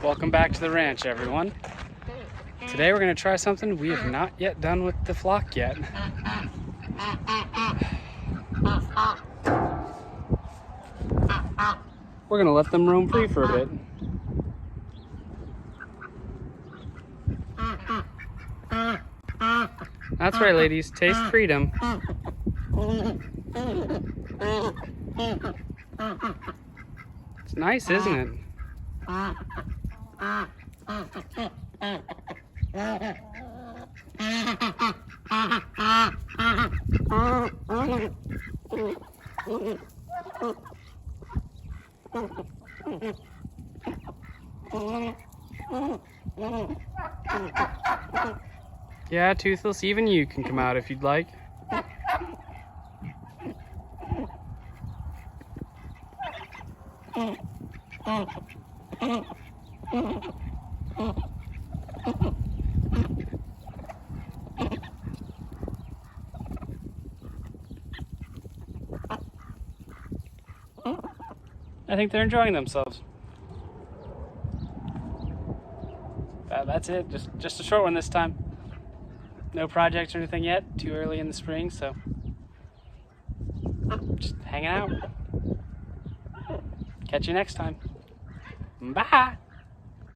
Welcome back to the ranch, everyone. Today we're going to try something we have not yet done with the flock yet. We're going to let them roam free for a bit. That's right, ladies. Taste freedom. It's nice, isn't it? Yeah, Toothless, even you can come out if you'd like. I think they're enjoying themselves. That's it, just a short one this time. No projects or anything yet, too early in the spring, so just hanging out. Catch you next time. Bye!